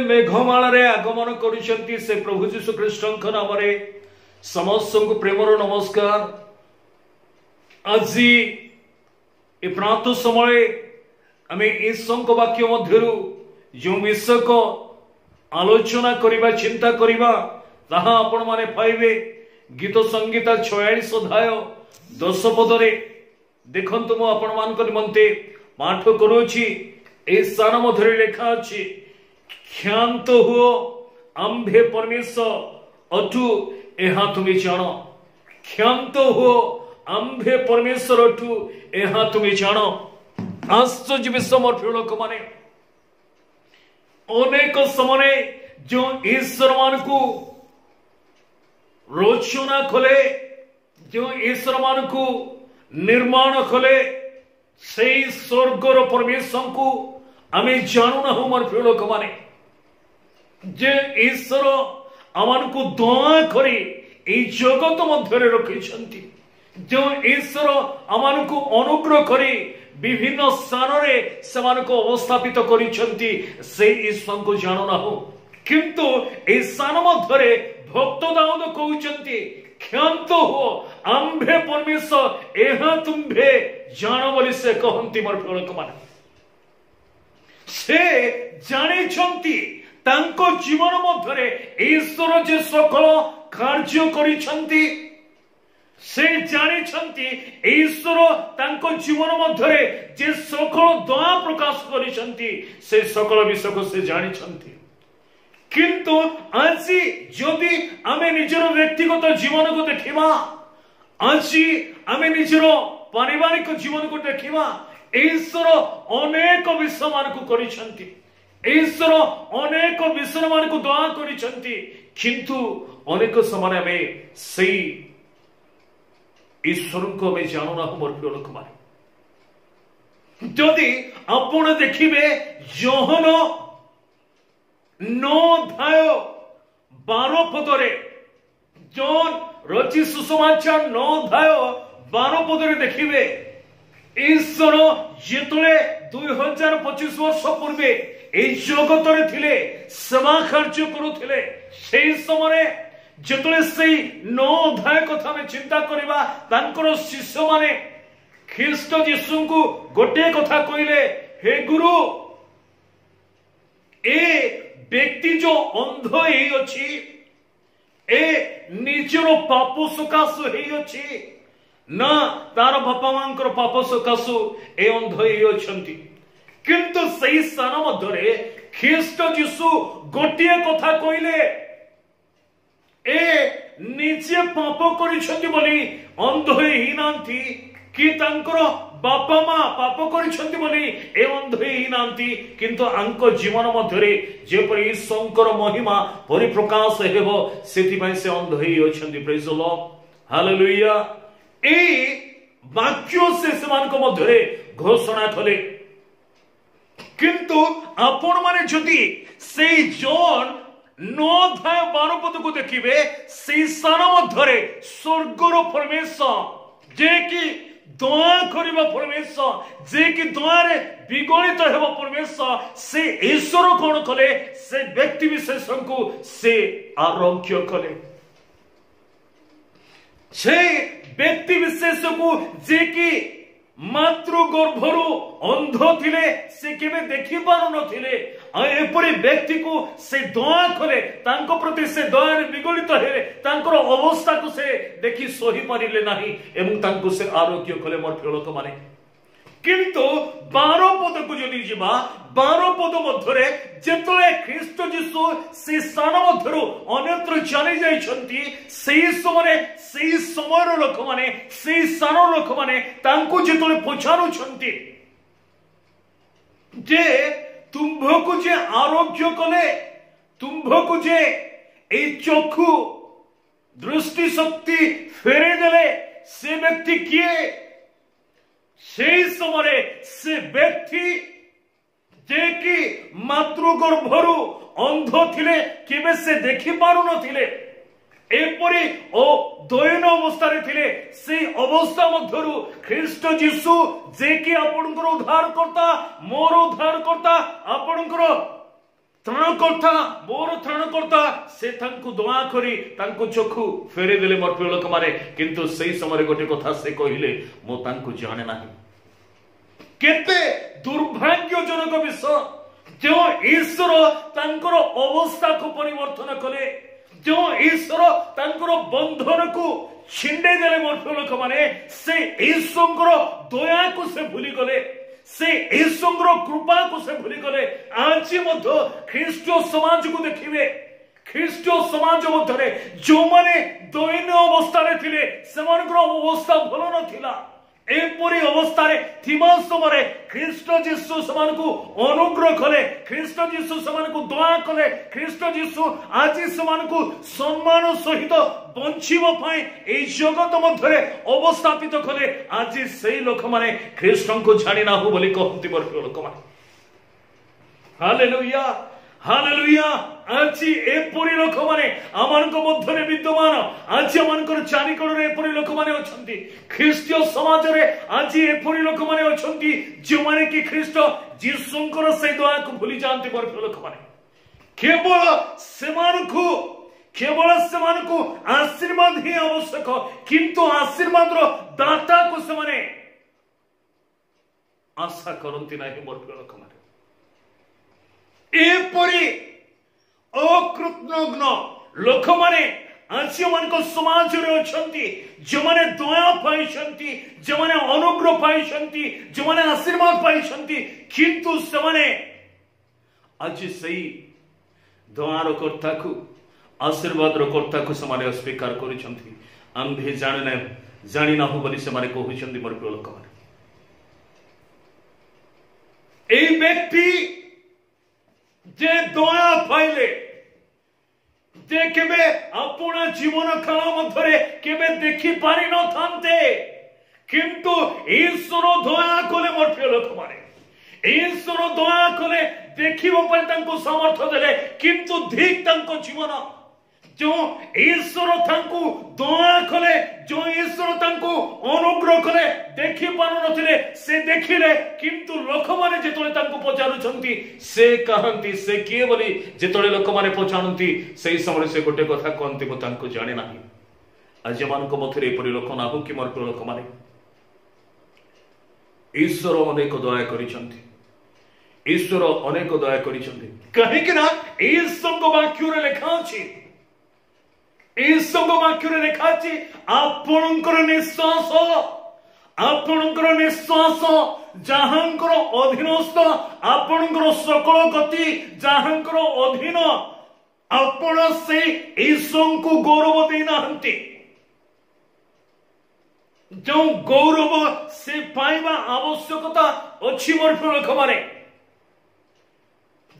मेघमाल आगमन करुछंती से प्रभु जीशु कृष्ण नाम समस्त को प्रेमर नमस्कार। आज ए प्रातः समय आम ईश्वर वाक्य मध्य जो विषय को आलोचना करवा चिंता करवा ताहा आपण माने पाइबे गीत संगीता 46 अध्याय 10 पदरे देखंतु मु आपण मान को निमंते पाठ करूछि। ए स्थान मध्य लेखा अछि क्षांत हुओ आंभे परमेश्वर अठु एहा तुमी जानो। क्षांत हुओ आंभे परमेश्वर अठु एहा तुमी जानो। आश्चर्य विषय मोर प्रिय लोक माने अनेक समय जो ईश्वर मान को रोचना खोले जो ईश्वर मान को निर्माण खोले से स्वर्गर परमेश्वर को आमे जानू ना हो मोर प्रिय लोक माने जे ईश्वर आमान को दया करी ए जगत मध्य रखिछंती जो ईश्वर आमान को अनुग्रह करी विभिन्न स्थान रे समान को अवस्थापित करिछंती से ईश्वर को जानू ना हो। किंतु ए स्थान मध्य भक्त दाऊद कहउछंती क्षांत हो आंभे परमेश्वर एहा तुम्भे जान बोली से कहंती मोर प्रिय लोक माने से जानिछंती तांको जीवन मध्य ईश्वर जे सकल कार्य करिछंती से जानिछंती ईश्वर तांको जीवन मध्य जे सकल दया प्रकाश करिछंती से सकल विषय को से जानिछंती। किंतु आज जदि आमे निजर व्यक्तिगत जीवन को देखिबा आज आमे निजर पारिवारिक जीवन को देखिबा ईश्वर अनेक विषय मान को करिछंती ईश्वर अनेक विषय मान को दया करिछंती। किंतु अनेक समय में सही ईश्वर को में जानू ना हो मोर प्रिय लोक माने जदि आपण देखिबे योहन 9:12 पदरे जॉन रचि सुसमाचार 9:12 पदरे देखिबे ईश्वर जेतले 2025 वर्ष पूर्वे ए जगत रे थिले सेवा कार्य करुथिले सेही समय जेतले सेही 9 अध्याय कथा में चिंता करबा तांकर शिष्य माने ख्रीष्ट यीशु को गोटे कथा कइले हे गुरु ए व्यक्ति जो अंध ही अछि ए निजर पाप सकाशु ही अछि ना तार बापा मांकर पाप सकाशु ए अंध ही अछंती। किंतु सही स्थान मध्य ख्रीष्ट यीशु गोटे कथा कइले ए निजे पाप करिछंती बोली अंध ही नांती कि तांकर बापा मां पाप करिछंती बोली ए अंध ही नांती। किंतु आंको जीवन मध्य जेपरि शंकर महिमा परिप्रकाश हेबो सेति पय से अंध ही अछंती। Praise the lord hallelujah. ए वाक्य से समान को मध्य घोषणा कले। किंतु आपण माने जदि से जॉन 9:12 पद को देखिबे से स्थान मध्य स्वर्गर परमेश्वर जे कि दया करिबा परमेश्वर जे कि दया विगलित हेबा परमेश्वर से ईश्वर कोन कले से व्यक्ति विशेष को से आरोग्य कले से व्यक्ति विशेष को जे कि मातृ गर्भरु अंध थिले से केबे देखि पारु नथिले एपरि व्यक्ति को से दया कले तांको प्रति से दया विगलित हेले तांकर अवस्था को से देखि सही पारिले नाही एवं तांको से आरोग्य कले मोर प्रिय लोक माने। किंतु 12 पद को जदि जिबा 12 पद मध्य जेतले ख्रीष्ट यीशु से स्थान मध्य अन्यत्र चली जाइछंती सेही समय लोक माने सेही स्थान लोक माने तांको जेतले पछारुछंती जे तुम्भको जे आरोग्य कले तुम्भको जे ए चक्षु दृष्टि शक्ति फेरे देले से व्यक्ति किए से समय से व्यक्ति जे कि मातृ गर्भरु अंध थिले केबे से देखि पारु नथिले एपरि ओ दयन अवस्था रे थिले से अवस्था मध्यरु ख्रीष्ट यीशु जे कि आपनकर उद्धार करता मोर उद्धार करता आपनकर ତ୍ରାଣକର୍ତ୍ତା ମୋର ତ୍ରାଣକର୍ତ୍ତା ସେ ତାଙ୍କୁ ଦୟା କରି ତାଙ୍କୁ ଚକ୍ଷୁ ଫେରେଇ ଦେଲେ ମୋର ପ୍ରିୟ ଲୋକମାନେ। କିନ୍ତୁ ସେଇ ସମୟରେ ଗୋଟେ କଥା ସେ କହିଲେ, ମୁଁ ତାଙ୍କୁ ଜାଣେ ନାହିଁ। କେତେ ଦୁର୍ଭାଗ୍ୟଜନକ ବିଷୟ, ଯେଉଁ ଈଶ୍ୱର ତାଙ୍କର ଅବସ୍ଥାକୁ ପରିବର୍ତ୍ତନ କଲେ, ଯେଉଁ ଈଶ୍ୱର ତାଙ୍କର ବନ୍ଧନକୁ ଛିଣ୍ଡେଇ ଦେଲେ ମୋର ପ୍ରିୟ ଲୋକମାନେ, ସେ ଈଶ୍ୱରଙ୍କର ଦୟାକୁ ସେ ଭୁଲିଗଲେ, ସେ ଈଶ୍ୱରଙ୍କର କୃପାକୁ ସେ ଭୁଲିଗଲେ। ଆଜି ମଧ୍ୟ ଖ୍ରୀଷ୍ଟୀୟ ସମାଜକୁ ଦେଖିବେ, ଖ୍ରୀଷ୍ଟୀୟ ସମାଜ ମଧ୍ୟରେ ଯେଉଁମାନେ ଦୟନୀୟ ଅବସ୍ଥାରେ ଥିଲେ ସେମାନଙ୍କର ଅବସ୍ଥା ଭଲ ନଥିଲା। ଏପରି ଅବସ୍ଥାରେ ଥିବା ସମୟରେ ଖ୍ରୀଷ୍ଟ ଯୀଶୁ ସେମାନଙ୍କୁ ଅନୁଗ୍ରହ କଲେ, ଖ୍ରୀଷ୍ଟ ଯୀଶୁ ସେମାନଙ୍କୁ ଦୟା କଲେ, ଖ୍ରୀଷ୍ଟ ଯୀଶୁ ଆଜି ସେମାନଙ୍କୁ ସମ୍ମାନ ସହିତ ବଞ୍ଚିବା ପାଇଁ ଏହି ଜଗତ ମଧ୍ୟରେ ଅବସ୍ଥାପିତ କଲେ। ଆଜି ସେଇ ଲୋକମାନେ ଖ୍ରୀଷ୍ଟଙ୍କୁ ଜାଣି ନାହୁଁ ବୋଲି କହନ୍ତି ମୋର ପ୍ରିୟ ଲୋକମାନେ। Hallelujah hallelujah. ଆଜି ଏପରି ଲୋକମାନେ ଆମମାନଙ୍କ ମଧ୍ୟରେ ବିଦ୍ୟମାନ, ଆଜି ଆମମାନଙ୍କର ଚାରିକଡ଼ରେ ଏପରି ଲୋକମାନେ ଅଛନ୍ତି, ଖ୍ରୀଷ୍ଟୀୟ ସମାଜରେ ଆଜି ଏପରି ଲୋକମାନେ ଅଛନ୍ତି ଯେଉଁମାନେ କି ଖ୍ରୀଷ୍ଟ ଯୀଶୁଙ୍କର ସେଇ ଦୟାକୁ ଭୁଲି ଯାଆନ୍ତି ମୋର ପ୍ରିୟ ଲୋକମାନେ। କେବଳ ସେମାନଙ୍କୁ ଆଶୀର୍ବାଦ ହିଁ ଆବଶ୍ୟକ, କିନ୍ତୁ ଆଶୀର୍ବାଦର ଦାତାକୁ ସେମାନେ ଆଶା କରନ୍ତି ନାହିଁ ମୋର ପ୍ରିୟ ଲୋକମାନେ। ଏପରି ଅକୃତଜ୍ଞ ଲୋକମାନେ ଆଜି ଆମମାନଙ୍କ ସମାଜରେ ଅଛନ୍ତି, ଯେଉଁମାନେ ଦୟା ପାଇଛନ୍ତି, ଯେଉଁମାନେ ଅନୁଗ୍ରହ ପାଇଛନ୍ତି, ଯେଉଁମାନେ ଆଶୀର୍ବାଦ ପାଇଛନ୍ତି, କିନ୍ତୁ ସେମାନେ ଆଜି ସେଇ ଦୟାର କର୍ତ୍ତାକୁ, ଆଶୀର୍ବାଦର କର୍ତ୍ତାକୁ ସେମାନେ ଅସ୍ୱୀକାର କରିଛନ୍ତି। ଆମ୍ଭେ ଜାଣିନାହୁଁ ବୋଲି ସେମାନେ କହୁଛନ୍ତି ମୋର ପ୍ରିୟ ଲୋକମାନେ। এই ব্যক্তি যে দয়া পাইলে, যে কেবে আপনার জীবন কাল মধ্যে কেবে দেখি পারি নথান্তে, কিন্তু ঈশ্বর দয়া কলে মোর প্রিয় লোক মানে, ঈশ্বর দয়া কলে দেখিবা পাই তাঙ্কু সামর্থ্য দেলে, কিন্তু ঠিক তাঙ্ক জীবন जो ईश्वर तांकु दया कले, जो ईश्वर तांकु अनुग्रह कले देखि पारु नथिले, से देखिले, किंतु लोक माने जेतले तांकु पचारुछंती से कहंती से किए बोली जेतले लोक माने पचारंती सेही समय से गोटे कथा कहंती मो तांकु जाने नाही। आज मानको मथरे एपरि लोक नाहु कि मोर लोक माने ईश्वर अनेक दया करिछंती, ईश्वर अनेक दया करिछंती, कहि कि ना ईश्वर वाक्य लेखा अछि, ईश्वर वाक्य लेखा अछि आपणकर निश्वास जहांकर अधीनस्थ, आपणकर सकल गति जहांकर अधीन, आपण से ईश्वर को गौरव देना हंती, जो गौरव से पाइबा आवश्यकता अच्छी मोर लोक माने।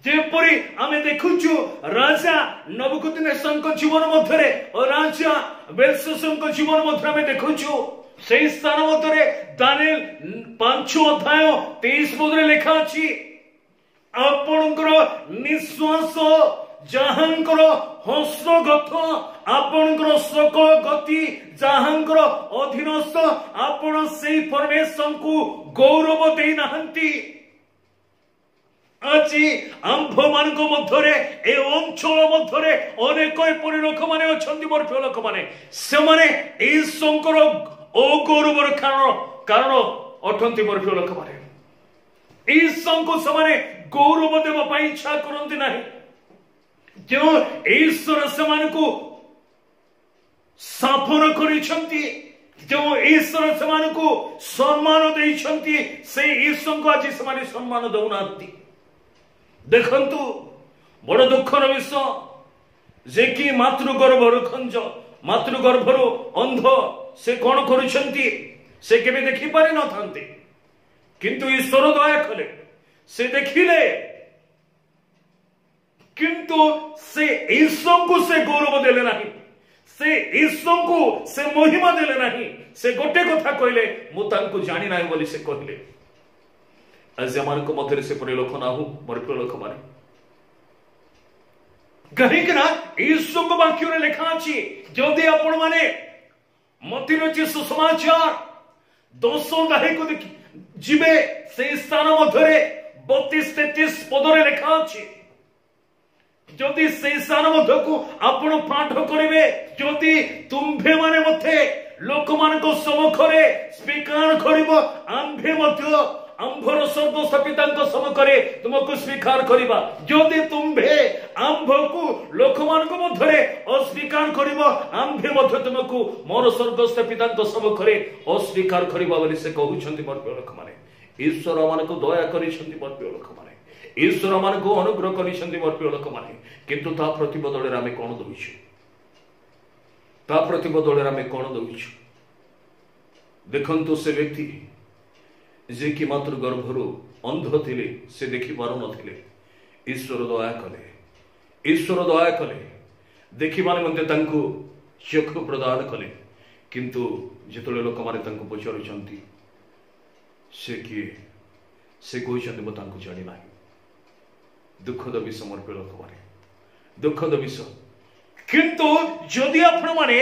जेपरी आमे देखुछु राजा नबुकदनेस्सरଙ୍କ जीवन मध्यरे और राजा बेलशास्सरଙ୍କ जीवन मध्यरे आमे देखुछु सेही स्थान मध्यरे दानिएल 5 अध्याय 23 पदरे लिखा अछि आपणकर निश्वास जहांकर हस्तगत, आपणकर सकल गति जहांकर अधीनस्थ, आपण सेही परमेश्वर को गौरव देई नाहंती। আজি আম্ভ মানক মধ্যরে এই অঞ্চল মধ্যরে অনেক এপরি লোক মানে অছন্তি মোর প্রিয় লোক মানে, সেমানে এই শঙ্কর অগৌরবর কারণ অটন্তি মোর প্রিয় লোক মানে। এই শঙ্কর সেমানে গৌরব দেবা পাই ইচ্ছা করন্তি নাই, যে ঈশ্বর সেমানকু স্থাপন করিছন্তি, যে ঈশ্বর সেমানকু সম্মান দেইছন্তি, সেই ঈশ্বরଙ୍କୁ আজি সেমানে সম্মান দউনাନ୍ତି। देखंतु बड़ दुखर विषय जे कि मातृगर्भर खंज, मातृगर्भर अंध से कौन करुछंती, से केबे देखि पारि न थांते, किंतु ईश्वर दया कले से देखिले, किंतु से ईश्वर को से गौरव देले नहीं, से ईश्वर को से महिमा देले नहीं, से गोटे कथा कहले मु तांको जानि नाही बोली से कहले। आज आम मध्य से पड़े लोक नाहू मोर प्रिय लोक माने, कहीं ईश्वर वाक्य लिखा अच्छी जदि आपण माने मती रची सुसमाचार 10 अध्याय को जीवे से स्थान मध्य 32-33 पदरे लिखा अच्छी जदि से स्थान मध्य को आपण पाठ करेंगे जदि तुम्भे माने मते लोक मान सम्मुखरे स्वीकार करिबो आम्भे मध्य आंभर स्वर्गस्थ पिता सम्मुखरे तुमको स्वीकार करिबा जदि तुम्भे आंभ को लोक मान मध्य अस्वीकार करिबो आम्भे मध्य तुमको मोर स्वर्गस्थ पिता सम्मुखरे अस्वीकार करिबा बोली से कहउछंती मोर प्रिय लोक माने ईश्वर मान को दया करिसंती मोर प्रिय लोक माने ईश्वर मान को अनुग्रह करिसंती मोर प्रिय लोक माने किंतु ता प्रतिबदल रे आमे कोन दउछु ता प्रतिबदल रे आमे कोन दउछु देखंतु से व्यक्ति जे कि मात्र गर्भरु अंध थिले से देखि पारु नथिले ईश्वर दया कले देखि माने मते तांको चक्षु प्रदान कले किंतु जेतले लोक माने तांको पचारुचंती से कि से कहते मो तांको जानि नाही दुखद विषय मोर प्रिय लोक माने दुखद विषय किंतु जदि आपण माने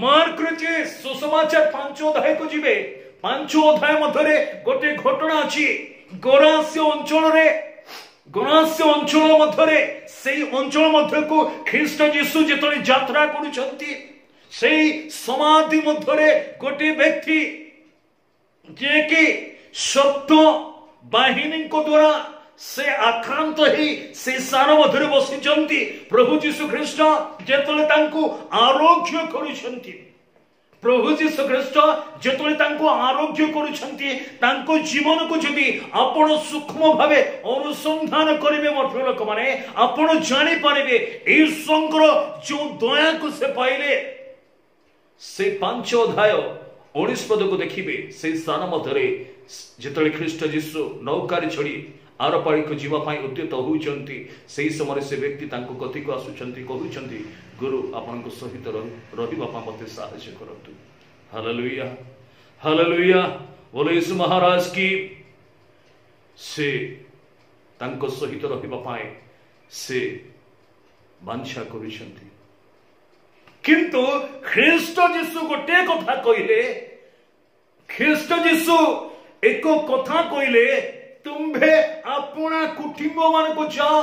मार्क रे सुसमाचार 5 अध्याय को जिबे 5 अध्याय मधरे गोटे घटना अछि गोरास्य अंचल मधरे सेई अंचल मध्य को ख्रीष्ट यीशु जेतले यात्रा करूछंती सेई समाधि मधरे गोटे व्यक्ति जे कि शब्द बाहिनी को द्वारा से आक्रांत ही से स्थान मधुर बसिचंती प्रभु यीशु ख्रीष्ट जेतले तांको आरोग्य करूछंती प्रभु यीशु ख्रीष्ट जेतले तांको आरोग्य करूछंती तांको जीवन को जदि आपण सूक्ष्म भावे अनुसंधान करिवे मोर प्रिय लोक माने आपण जानि पारिबे ईश्वर जो दया को से पाइले से 5 अध्याय 19 पद को देखिबे से स्थान मधुरे जेतले ख्रीष्ट यीशु नौकार छड़ी आर पाड़ी को जीवा पाई उद्यत होउचंती सेही समय से व्यक्ति तांको कथि को आसुचंती कहउचंती गुरु आपनको सहित रहिबा पा मते साहाय्य करतु हालेलुया हालेलुया बोले यीशु महाराज की से तांको सहित रहिबा पाए से बांछा करूचंती किंतु ख्रीष्ट यीशु गोटे कथा कहिले ख्रीष्ट यीशु एक कथा कहिले तुम्भे अपना कुटुंब मान को जाओ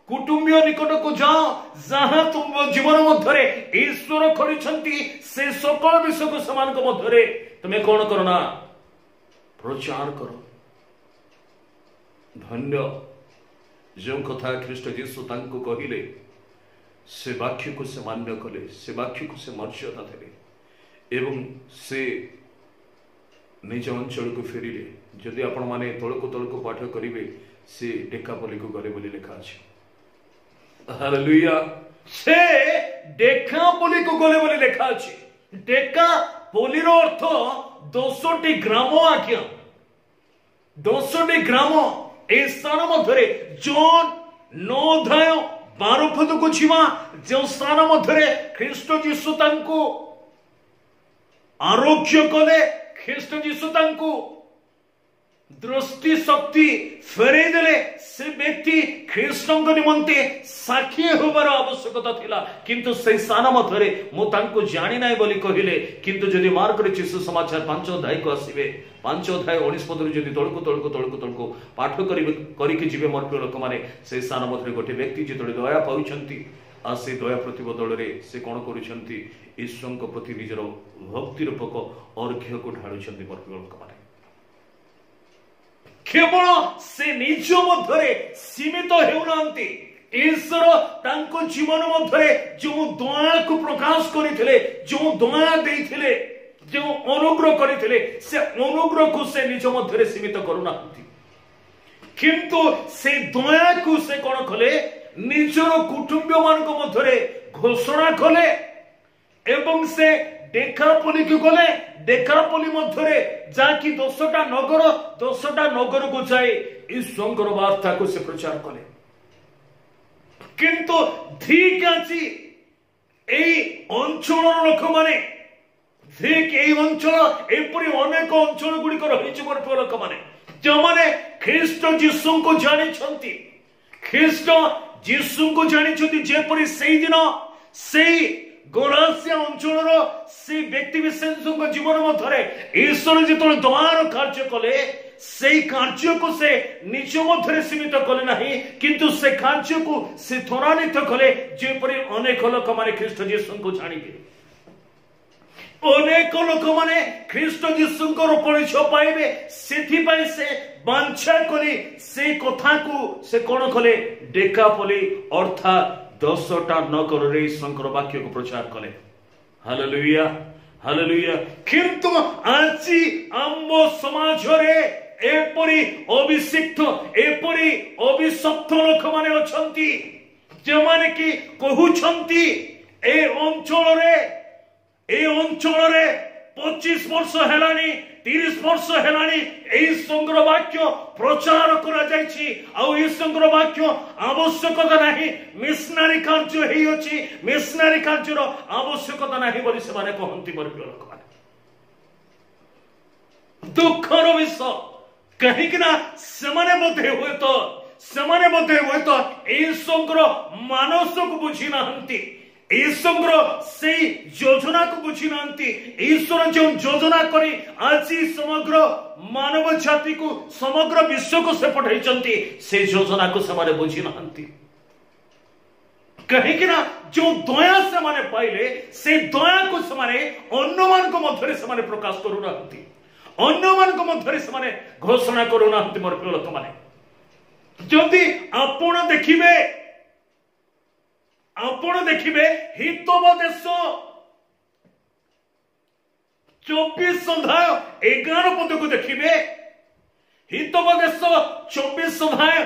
कुटुंबीय निकट को जाओ जहां तुम जीवन मध्य ईश्वर करिसंती से सकल विषय को समान को मध्य तुम्हें कौन करना प्रचार करो धन्य जो कथा ख्रीष्ट यीशु तांको कहिले से वाक्य को से मान्य कले से वाक्य को से मर्यादा देले एवं से निज अंचल को फेरिले जदि आपण माने तळको पाठ करिवे से डेकापली को गले बोली लिखा अछि हालेलुया से डेकापली को गले बोली लिखा अछि डेकापली रो अर्थ 200 ग्राम आज्ञा 200 ग्राम ए स्थान मध्यरे जॉन 9 अध्याय 12 पद को छिमा जो स्थान मध्यरे ख्रीष्ट यीशु तांको आरोग्य कले ख्रीष्ट यीशु तांको दृष्टि शक्ति फेरे देले से व्यक्ति ख्रीष्टଙ୍କ निमंते साक्षी होबार आवश्यकता थिला किंतु से स्थान मधरे मो तांको जानि नाही बोली कहिले किंतु जदि मार्क रे यीशु समाचार 5 अध्याय को आसीबे 5 अध्याय 19 पद रे जदि तळको पाठ करिके जिवे मोर प्रिय लोक माने से स्थान मधरे गोटे व्यक्ति जेतले दया पाउछंती आ से दया प्रतिबदल रे से कोन करूछंती ईश्वरଙ୍କ प्रति निजर भक्ति रूपक अर्घ्य को ढाळुछंती मोर प्रिय लोक माने केवल से निज मध्य सीमित होउनांती ईश्वर तांको जीवन मध्य जो दया को प्रकाश करथिले जो दया देथिले जो अनुग्रह करथिले से अनुग्रह को से निज मध्य सीमित करूनांती किंतु से दया को से कोन कले निजर कुटुंब मान को मध्य घोषणा कले एवं से डेकापली को गले डेकापली मध्य जाकि 10टा नगर को जाए ईश्वर वार्ता को से प्रचार कले किंतु ठीक अछि एई अंचल लोक माने ठीक एई अंचल एपरि अनेक अंचल गुडी को रहिछ मोर प्रिय लोक माने जो माने ख्रीष्ट यीशु को जानि छंती ख्रीष्ट यीशु को जानि छंती जेपरि सेई दिन सेई गलातिया अंचल से व्यक्ति विशेष जीवन मध्य ईश्वर जो दयार कार्य कले से कार्य को से निज मध्य सीमित कले ना किंतु से कार्य को से त्वरान्वित कले जेपरी अनेक लोक माने ख्रीष्ट जीसु को जानिबे अनेक लोक माने ख्रीष्ट जीसु परिचय पाइबे सेथिपाई से बांछा करी से कथा को से कौन कले डेकापली अर्थात 10टा नगर रे शंकर वाक्य को प्रचार कले हालेलुया हालेलुया किंतु आज आम समाज रे एपरी अभिषिक्त एपरी अभिशप्त लोक माने अछंती जे माने कि कहउछंती ए अंचल रे 25 वर्ष हेलानी 30 वर्ष हेलानी एई संग्रह वाक्य प्रचार करा जायछि आ एई संग्रह वाक्य आवश्यकता नाही मिशनरी कार्य हेई अछि मिशनरी कार्य रो आवश्यकता नाही बोली से माने कहंती मोर प्रिय लोक माने दुखर विषय कहीं कि ना सेमाने बोधे हुए तो एई संग्रह मानस को बुझी नाहंती ईश्वर से योजना को बुझी नांती ईश्वर जो योजना करी आज समग्र मानव जाति को समग्र विश्व को से पठाई से योजना को से बुझी नांती कहीं ना जो दया से माने पाइले से दया को से अन्य मान को मध्य से प्रकाश करू नांती अन्य मान को मध्य से घोषणा करू नांती मोर प्रिय लोक माने जदि आपण देखिबे हितोपदेश 24 अध्याय 11 पद को देखिबे हितोपदेश 24 अध्याय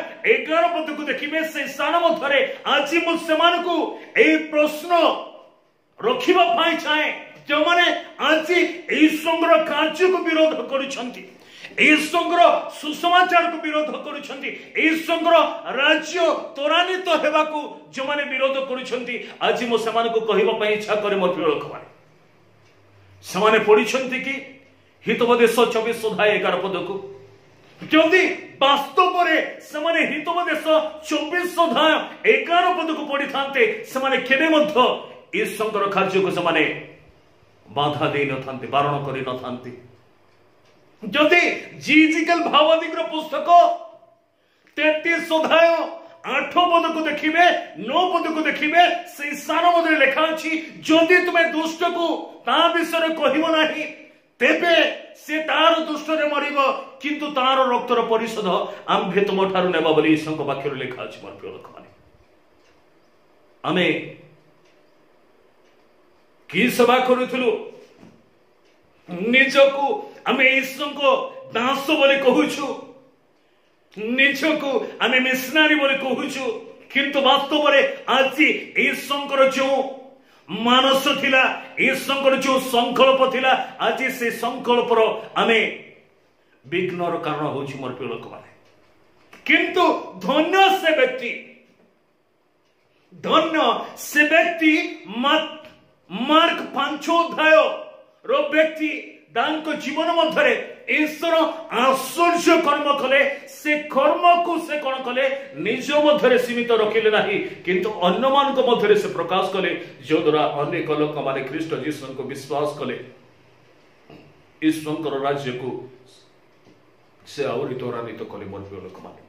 11 पद को देखिबे से स्थान मध्य आज मु सेमान को ए प्रश्न रखिबा पाई चाहे जो माने आज ईश्वर कार्य को विरोध करूछंती ईश्वर सुसमाचार को विरोध करूछंती ईश्वर राज्य त्वरान्वित हेबा को जो माने विरोध करूछंती आज मो समान को कहबा पई इच्छा करे मोर प्रिय लोक माने समाने पढिछंती कि हितोपदेश 24 अध्याय 11 पद को जदि वास्तव रे समाने हितोपदेश 24 अध्याय 11 पद को पढि थांते समाने केबे मध्य ईश्वर कार्य को समाने बाधा दे न थांते बारण करि न थांते जदि जीजिकल भावादिक पुस्तक 33 अध्याय 8 पद को देखिबे 9 पद को देखिबे से स्थान मध्य लिखा अछि जदि तुमे दुष्ट को ता विषय कहिबो नाही तेबे से तार दुष्ट रे मरिबो किंतु तार रक्तर परिशोध आम्भे तुम ठारू नेबा बोली ईश्वर को वाक्य लिखा अछि मोर प्रिय लोक माने आमे की सभा करूथलु निजको आमे ईश्वर को दास बोले कहूछु निजको आमे मिशनरी बोले कहूछु किंतु वास्तव रे आज ईश्वर जो मानस थिला ईश्वर जो संकल्प थिला आज से संकल्पर आमे विघ्नर कारण होछि मोर प्रिय लोक माने किंतु धन्य से व्यक्ति मार्क 5 अध्याय रो व्यक्ति दानको जीवन मध्य ईश्वर आश्चर्य कर्म कले से कर्म को से कौन कले निज मध्य सीमित रखिले नाही किंतु अन्य मान को मध्य से प्रकाश कले जो द्वारा अनेक लोक माने ख्रीष्ट जीसु को विश्वास कले ईश्वर राज्य को से आवरी त्वरान्वित कले मोर प्रिय लोक माने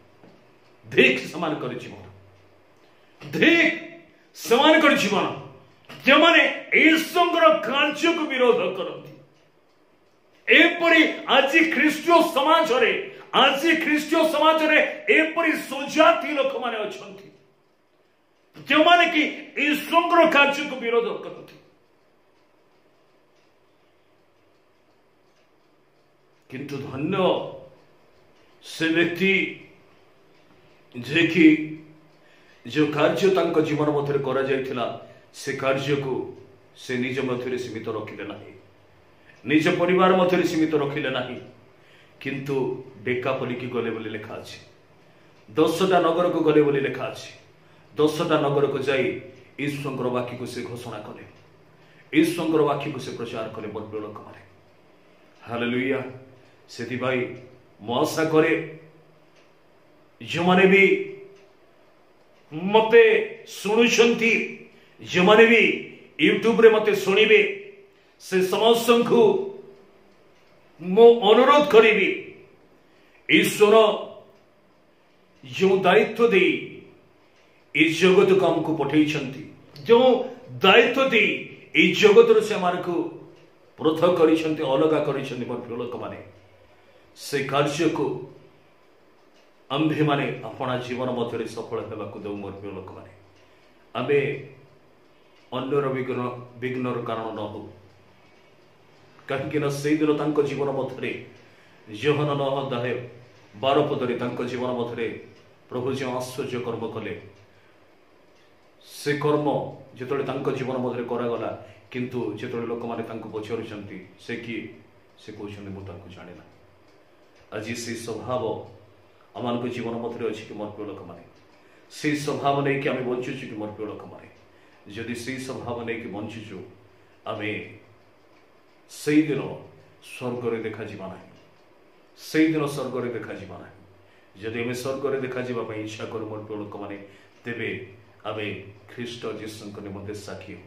देख समान कर जीवन जो माने ईश्वर कार्य को विरोध करती एपरी आज ख्रीष्टीय समाज रे एपरी सुजाति लोक माने अछंती जो माने कि ईश्वर कार्य को विरोध करती किंतु धन्य से व्यक्ति जे कि जो कार्य तांको जीवन मध्य करा जायथिला से कार्य को से निज मध्य सीमित रखिले नाही निज परिवार मध्य सीमित रखिले नाही किंतु डेकापली की गले बोली लिखा अछि 10टा नगर को गले बोली लिखा अछि 10टा नगर को जाई ईश्वर वाक्य को से घोषणा कले ईश्वर वाक्य को से प्रचार कले मोर प्रिय लोक माने हालेलुया सेति भाई मो आशा करे जो माने भी मते सुनुछंती जो माने भी यूट्यूब रे मते सुनिबे से समस्त को मो अनुरोध करिबी ईश्वर जो दायित्व दे इस जगत को हमको पठे जो दायित्व दे इस जगत से को पृथक कर अलग कर लोक मैंने से कार्य को आंभे माने अपना जीवन मध्य सफल होगा दौ मोर प्रिय लोक मैंने आमे अन्यर विघ्नर कारण न हो कहीं से दिन तक जीवन मध्य जोहन नह 12 पदरे जीवन मध्य प्रभु जो आश्चर्य कर्म कले से कर्म जो जीवन मध्य करागला किंतु जो लोक मैंने पचारुंट से किए से कहते मुझे जाने आज से स्वभाव आम जीवन मध्य अच्छी कि मोर प्रिय लोक मैंने से स्वभाव नहीं कि आम बंचुचु कि मोर प्रिय लोक मैंने जदि से स्वभाव नहीं कि बंचुचु आम से दिन स्वर्ग में देखा ना से दिन स्वर्ग में देखा ना जदि आम स्वर्ग में देखा इच्छा करूँ मोर प्रिय लोक मैंने तेरे आम ख्रीष्ट जीशु निमंते साक्षी हो।